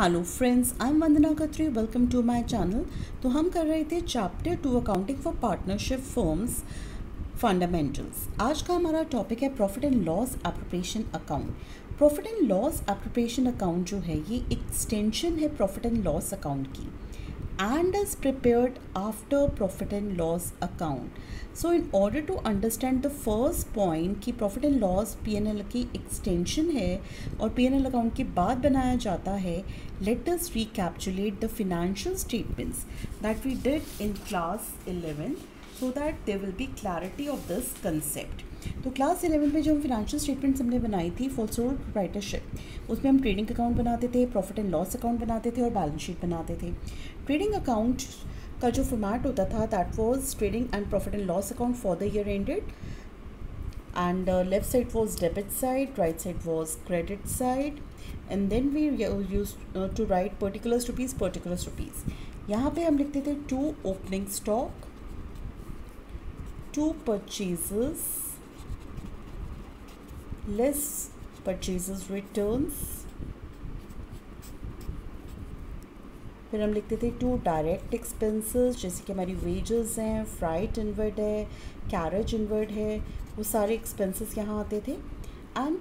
Hello friends, I am Vandana Khatri. Welcome to my channel. तो हम कर रहे थे chapter 2 accounting for partnership firms fundamentals. आज का हमारा टॉपिक है profit and loss appropriation account. Profit and loss appropriation account जो है ये एक्सटेंशन है प्रॉफिट एंड लॉस अकाउंट की and is prepared after profit and loss account. So in order to understand the first point कि profit and loss P&L की extension है और P&L account के बाद बनाया जाता है, let us recapitulate the financial statements that we did in class 11 so that there will be clarity of this concept. तो क्लास 11 में जो हम फिनेंशियल स्टेटमेंट्स हमने बनाई थी फॉर सोल प्रोप्राइटरशिप, उसमें हम ट्रेडिंग अकाउंट बनाते थे, प्रॉफिट एंड लॉस अकाउंट बनाते थे और बैलेंस शीट बनाते थे। ट्रेडिंग अकाउंट का जो फॉर्मेट होता था that was trading and profit and loss account for the year ended, and left side was debit side, right side was credit side, and then we used to write particulars rupees. यहाँ पे हम लिखते थे to opening stock, to purchases less purchases returns, फिर हम लिखते थे to direct expenses जैसे कि हमारी वेजेस हैं, फ्राइट इनवर्ड है, कैरेज इनवर्ड है, वो सारे एक्सपेंसेस यहाँ आते थे। एंड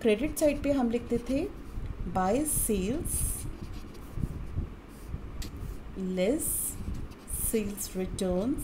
क्रेडिट साइड पे हम लिखते थे by sales less sales returns,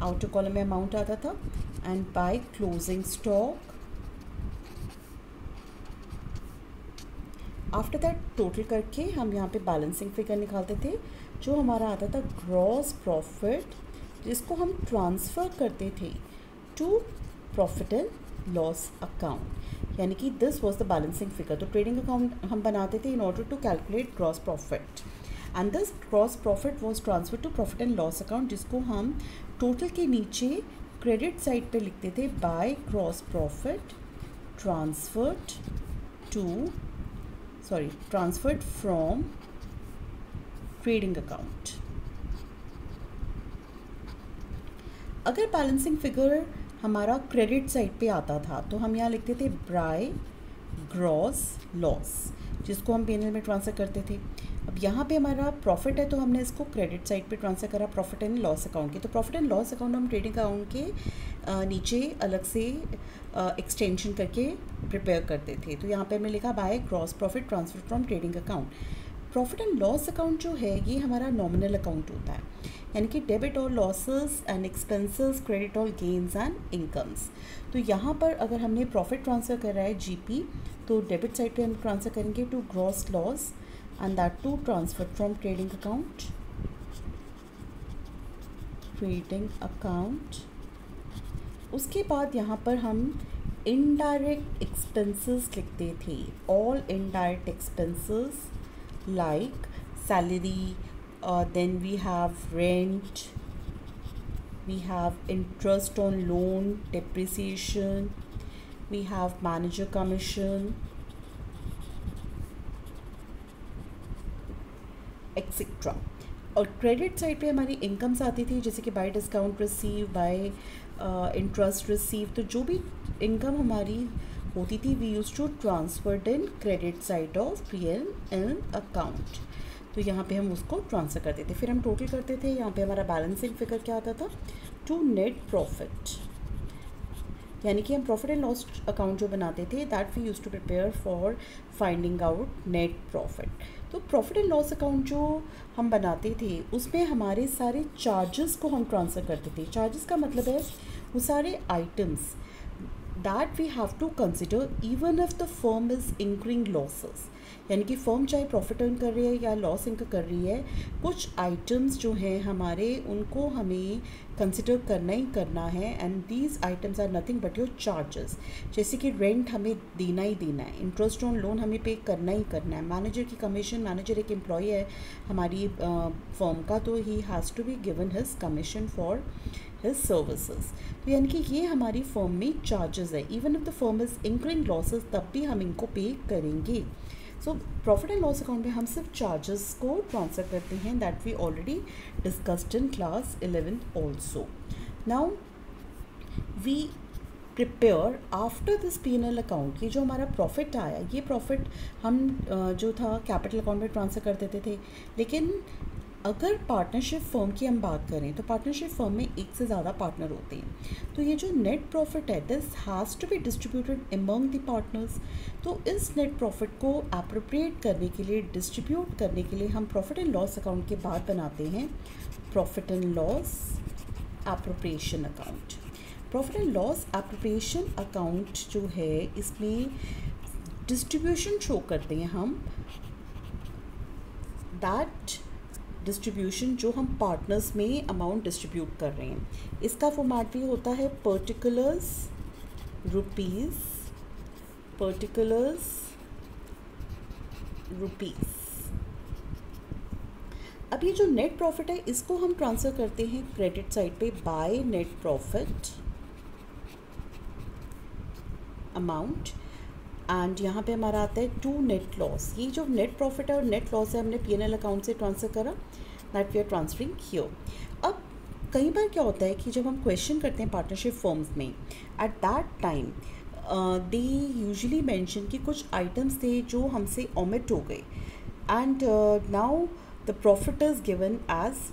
outer column में अमाउंट आता था, and by closing stock. After that total करके हम यहाँ पे बैलेंसिंग फिगर निकालते थे जो हमारा आता था ग्रॉस प्रॉफिट, जिसको हम ट्रांसफ़र करते थे to profit and loss account, यानी कि this was the balancing figure. तो ट्रेडिंग अकाउंट हम बनाते थे in order to calculate gross profit, and this gross profit was transfer to profit and loss account, जिसको हम टोटल के नीचे क्रेडिट साइड पे लिखते थे by gross profit transferred from trading account. अगर बैलेंसिंग फिगर हमारा क्रेडिट साइड पे आता था तो हम यहाँ लिखते थे बाय ग्रॉस लॉस, जिसको हम P&L में ट्रांसफ़र करते थे। अब यहाँ पे हमारा प्रॉफिट है तो हमने इसको क्रेडिट साइड पे ट्रांसफ़र करा प्रॉफिट एंड लॉस अकाउंट के। तो प्रॉफिट एंड लॉस अकाउंट हम ट्रेडिंग अकाउंट के नीचे अलग से एक्सटेंशन करके प्रिपेयर करते थे। तो यहाँ पे हमने लिखा by gross profit transfer from trading account. Profit and loss account जो है ये हमारा नॉमिनल अकाउंट होता है, यानी कि डेबिट और लॉसेस एंड एक्सपेंसेस, क्रेडिट और गेन्स एंड इनकम्स। तो यहाँ पर अगर हमने प्रॉफिट ट्रांसफ़र करा है GP, तो डेबिट साइड पे हम ट्रांसफ़र करेंगे to gross loss and that too transferred from trading account उसके बाद यहाँ पर हम indirect expenses लिखते थे, all indirect expenses like salary, then we have rent, we have interest on loan, depreciation, we have manager commission, etcetera. और credit side पे हमारी इनकम्स आती थी जैसे कि by discount receive, by interest receive. तो जो भी इनकम हमारी होती थी we use to transferred in credit side of P&L account. तो यहाँ पे हम उसको ट्रांसफ़र करते थे, फिर हम टोटल करते थे। यहाँ पे हमारा बैलेंसिंग फिगर क्या आता था टू नेट प्रॉफिट, यानी कि हम प्रॉफिट एंड लॉस अकाउंट जो बनाते थे that we use to prepare for finding out net profit. तो प्रॉफिट एंड लॉस अकाउंट जो हम बनाते थे उसमें हमारे सारे चार्जेस को हम ट्रांसफ़र करते थे। चार्जेस का मतलब है वो सारे items that we have to consider even if the firm is incurring losses, यानी कि फर्म चाहे प्रॉफिट अर्न कर रही है या लॉस इनकर कर रही है, कुछ आइटम्स जो हैं हमारे उनको हमें कंसिडर करना ही करना है। And these items are nothing but your charges, जैसे कि रेंट हमें देना ही देना है, इंटरेस्ट ऑन लोन हमें पे करना ही करना है, मैनेजर की कमीशन, मैनेजर एक एम्प्लॉय है हमारी फर्म का, तो he has to be given his commission for his services. तो यानी कि ये हमारी फर्म में चार्जेस है, even if the firm is incurring losses तब भी हम इनको पे करेंगे। So profit and loss account में हम सिर्फ चार्जेस को ट्रांसफ़र करते हैं, that we already discussed in class 11 also. Now we prepare after this P&L account. ये जो हमारा प्रॉफिट आया, ये प्रॉफिट हम जो था कैपिटल अकाउंट में ट्रांसफ़र कर देते थे। लेकिन अगर पार्टनरशिप फर्म की हम बात करें तो पार्टनरशिप फर्म में एक से ज़्यादा पार्टनर होते हैं। तो ये जो नेट प्रॉफिट है, this has to be distributed among the partners. तो इस नेट प्रॉफिट को एप्रोप्रिएट करने के लिए, डिस्ट्रीब्यूट करने के लिए हम प्रॉफिट एंड लॉस अकाउंट के बाद बनाते हैं profit and loss appropriation account. Profit and loss appropriation account जो है, इसमें डिस्ट्रीब्यूशन शो करते हैं हम, दैट डिस्ट्रीब्यूशन जो हम पार्टनर्स में अमाउंट डिस्ट्रीब्यूट कर रहे हैं। इसका फॉर्मेट भी होता है पर्टिकुलर्स रुपीज़, पर्टिकुलर्स रुपीज़। अब ये जो नेट प्रॉफिट है, इसको हम ट्रांसफ़र करते हैं क्रेडिट साइड पे bye net profit amount, and यहाँ पे हमारा आता है टू नेट लॉस। ये जो नेट प्रॉफिट है और नेट लॉस है, हमने P&L अकाउंट से ट्रांसफ़र करा, that we are transferring here. अब कई बार क्या होता है कि जब हम क्वेश्चन करते हैं पार्टनरशिप फर्म्स में, at that time they usually mention कि कुछ आइटम्स थे जो हमसे ओमिट हो गए, and now the profit is given as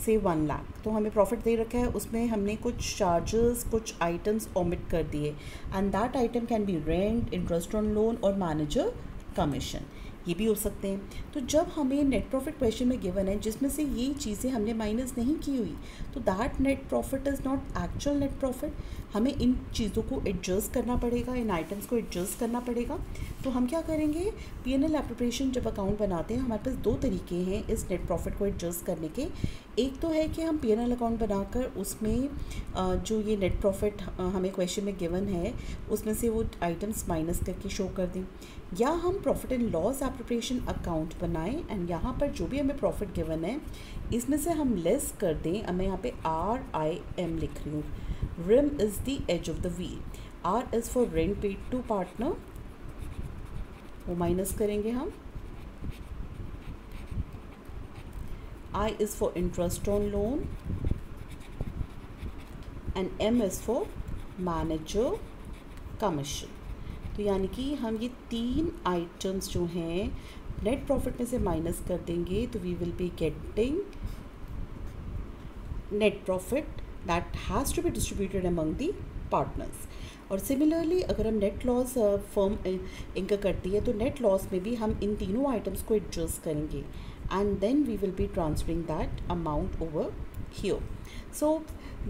से 1 लाख। तो हमें प्रॉफिट दे रखा है, उसमें हमने कुछ चार्जेस, कुछ आइटम्स ओमिट कर दिए, and that item can be rent, interest on loan और मैनेजर कमीशन, ये भी हो सकते हैं। तो जब हमें नेट प्रॉफिट क्वेश्चन में गिवन है जिसमें से ये चीज़ें हमने माइनस नहीं की हुई, तो that net profit is not actual net profit. हमें इन चीज़ों को एडजस्ट करना पड़ेगा, इन आइटम्स को एडजस्ट करना पड़ेगा। तो हम क्या करेंगे, P&L एप्रोप्रिएशन जब अकाउंट बनाते हैं, हमारे पास 2 तरीके हैं इस नेट प्रॉफिट को एडजस्ट करने के। एक तो है कि हम P&L अकाउंट बनाकर उसमें जो ये नेट प्रॉफिट हमें क्वेश्चन में गिवन है, उसमें से वो आइटम्स माइनस करके शो कर दें, या हम profit and loss appropriation account बनाएं, एंड यहाँ पर जो भी हमें प्रॉफिट गिवन है, इसमें से हम लेस कर दें। मैं यहाँ पे RIM लिख रही हूँ, RIM is the edge of the wheel. R is for rent paid to partner, वो माइनस करेंगे हम। I is for interest on loan, and M is for manager commission। तो यानी कि हम ये 3 आइटम्स जो हैं नेट प्रॉफिट में से माइनस कर देंगे, तो we will be getting net profit that has to be distributed among the partners. और सिमिलरली अगर हम नेट लॉस फर्म इनका करती है, तो नेट लॉस में भी हम इन तीनों आइटम्स को एडजस्ट करेंगे, and then we will be transferring that amount over here. So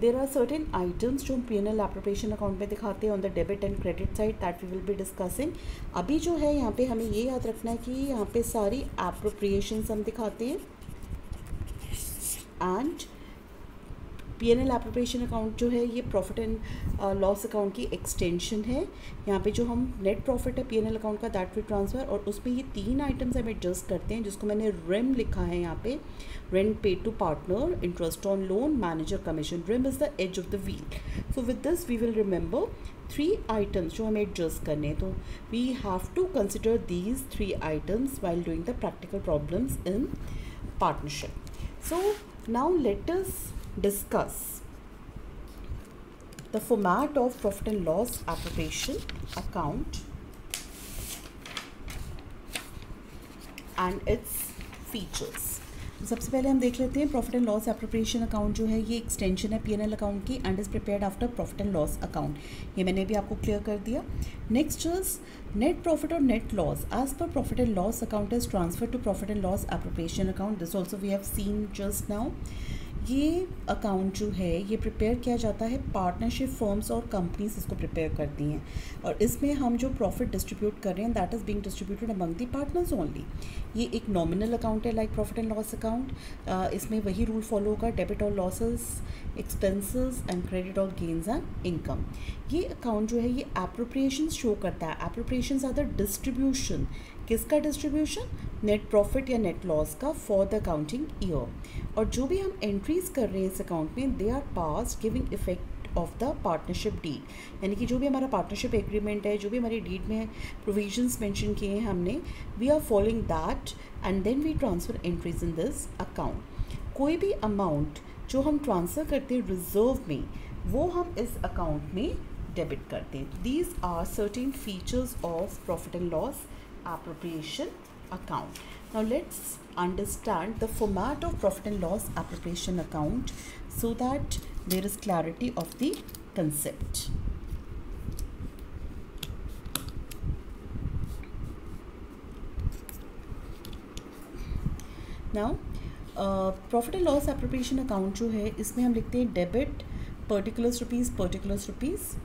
there are certain items जो हम P&L appropriation account में दिखाते हैं on the debit and credit side, that we will be discussing। अभी जो है यहाँ पे हमें ये याद रखना है कि यहाँ पे सारी appropriations हम दिखाते हैं, and P&L एप्रोप्रिएशन अकाउंट जो है ये प्रॉफिट एंड लॉस अकाउंट की एक्सटेंशन है। यहाँ पे जो हम नेट प्रॉफिट है P&L अकाउंट का, दैट वी ट्रांसफ़र, और उसमें ये 3 आइटम्स हम एडजस्ट करते हैं, जिसको मैंने RIM लिखा है यहाँ पे, rent paid to partner, interest on loan, manager commission. RIM is the edge of the wheel. So with this we will remember 3 items जो हमें एडजस्ट करने हैं। तो we have to consider these 3 items while doing the practical problems in partnership. So now let us discuss the format of profit and loss appropriation account and its features। सबसे पहले हम देख लेते हैं profit and loss appropriation account जो है, ये extension है P&L अकाउंट की, and is prepared after profit and loss account. ये मैंने भी आपको क्लियर कर दिया। नेक्स्ट इज नेट प्रॉफिट और net loss as per profit and loss account is transfer to profit and loss appropriation account. This also we have seen just now. ये account जो है ये प्रिपेयर किया जाता है, पार्टनरशिप फर्म्स और companies इसको प्रिपेयर करती हैं, और इसमें हम जो प्रॉफिट डिस्ट्रीब्यूट कर रहे हैं, that is being distributed among the partners only. ये एक नॉमिनल अकाउंट है like profit and loss account. इसमें वही रूल फॉलो होगा, डेबिट और लॉसेस, एक्सपेंसेस एंड क्रेडिट और गेन्स एंड इनकम। ये अकाउंट जो है ये एप्रोप्रिएशन शो करता है। एप्रोप्रिएशंस आर द डिस्ट्रीब्यूशन, किसका डिस्ट्रीब्यूशन, नेट प्रॉफिट या नेट लॉस का, फॉर द अकाउंटिंग ईयर। और जो भी हम एंट्रीज कर रहे हैं इस अकाउंट में, they are pass giving effect of the partnership deed. यानी कि जो भी हमारा पार्टनरशिप एग्रीमेंट है, जो भी हमारी डीड में प्रोविजंस मेंशन किए हैं हमने, we are following that, and then we transfer entries in this account. कोई भी अमाउंट जो हम ट्रांसफ़र करते हैं रिजर्व में, वो हम इस अकाउंट में डेबिट करते हैं. These are certain features of profit and loss appropriation account. Now let's understand the format of profit and loss appropriation account so that there is clarity of the concept. Now profit and loss appropriation account जो है इसमें हम लिखते हैं debit particulars rupees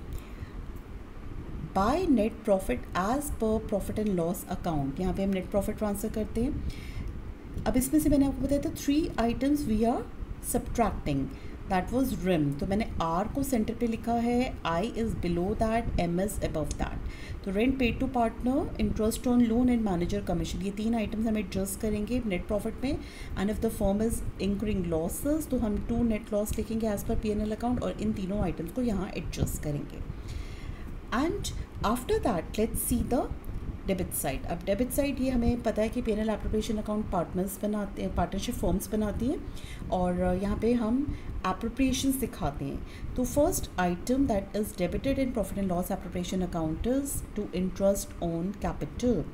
by net profit as per profit and loss account. यहाँ पे हम net profit transfer करते हैं. अब इसमें से मैंने आपको बताया था 3 items we are subtracting. That was RIM. तो मैंने आर को सेंटर पे लिखा है, I is below that, M is above that. तो rent paid to partner, interest on loan and manager commission, ये 3 आइटम्स हम एडजस्ट करेंगे नेट प्रॉफिट में. And if the firm is incurring losses तो हम 2 नेट लॉस लिखेंगे as per P&L account और इन तीनों आइटम्स को यहाँ एडजस्ट करेंगे. And after that let's see the debit side. अब डेबिट साइड ये हमें पता है कि P&L एप्रोप्रिएशन अकाउंट पार्टनर्स बनाते हैं, पार्टनरशिप फर्म्स बनाती हैं और यहाँ पे हम एप्रोप्रिएशंस दिखाते हैं. तो first item that is debited in profit and loss appropriation account is to interest on capital.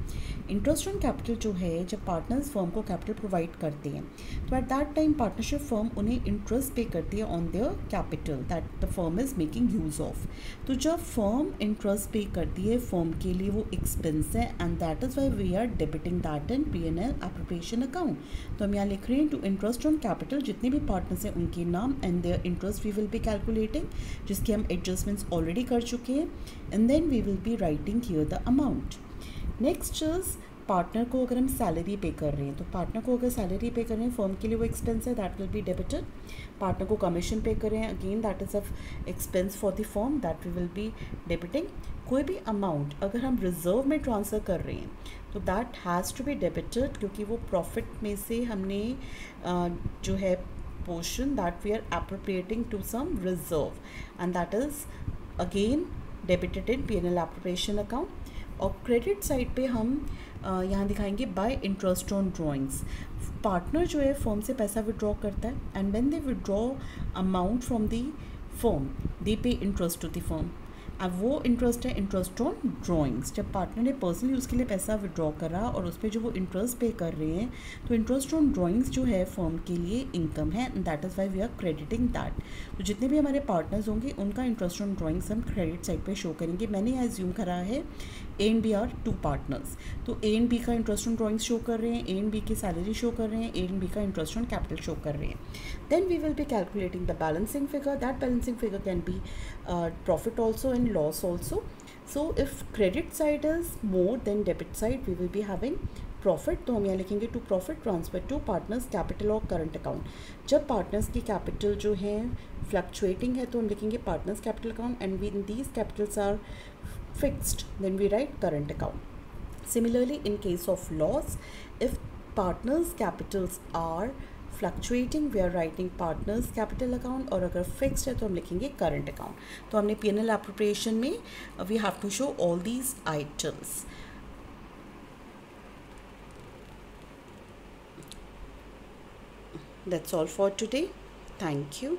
Interest on capital जो है, जब पार्टनर्स फर्म को कैपिटल प्रोवाइड करते हैं तो at that time partnership firm उन्हें इंटरेस्ट पे करती है on their capital that the firm is making use of. तो जब फर्म इंटरेस्ट पे करती है फर्म के लिए वो एक्सपेंस है and that is why we are debiting that in P&L appropriation account. तो हम यहाँ लिख रहे हैं टू इंटरेस्ट ऑन कैपिटल. जितने भी पार्टनर्स हैं उनके नाम and their interest we will be calculating, जिसके हम एडजस्टमेंट्स ऑलरेडी कर चुके हैं. And then we will be writing here the amount. Next is partner को अगर हम सैलरी पे कर रहे हैं तो पार्टनर को अगर सैलरी पे कर रहे हैं फर्म के लिए वो एक्सपेंस है, that will be debited. Partner को कमीशन पे कर रहे हैं, again that is of expense for the firm, that we will be debiting. कोई भी अमाउंट अगर हम रिजर्व में ट्रांसफ़र कर रहे हैं तो that has to be debited, क्योंकि वो प्रॉफिट में से हमने जो है portion that we are appropriating to some reserve and that is again debited in P&L appropriation account. और क्रेडिट साइड पे हम यहाँ दिखाएंगे by interest on drawings. Partner जो है फर्म से पैसा विड्रॉ करता है and when they withdraw amount from the firm they pay interest to the firm. अब वो इंटरेस्ट है इंटरेस्ट ऑन ड्राइंग्स. जब पार्टनर ने पर्सनली उसके लिए पैसा विड्रॉ करा और उस पर जो वो इंटरेस्ट पे कर रहे हैं तो इंटरेस्ट ऑन ड्राइंग्स जो है फर्म के लिए इनकम है and that is why we are crediting that. तो जितने भी हमारे पार्टनर्स होंगे उनका इंटरेस्ट ऑन ड्राइंग्स हम क्रेडिट साइड पे शो करेंगे. मैंने यहाँ एज्यूम करा है A and B are 2 partners. तो A एंड B का इंटरेस्ट ऑन ड्राइंग्स शो कर रहे हैं, A एंड B की सैलरी शो कर रहे हैं, A एंड B का इंटरेस्ट ऑन कैपिटल शो कर रहे हैं. Then we will be calculating the balancing figure. That balancing figure can be profit also and loss also. So if credit side is more than debit side, we will be having profit. तो हम यहाँ लिखेंगे to profit transfer to partners capital और current account. जब partners की capital जो है fluctuating है तो हम लिखेंगे partners capital account and we these capitals are fixed then we write current account. Similarly in case of loss, if partners capitals are fluctuating we are writing partners capital account और अगर fixed है तो हम लिखेंगे current account. तो हमने P&L appropriation में we have to show all these items. That's all for today. Thank you.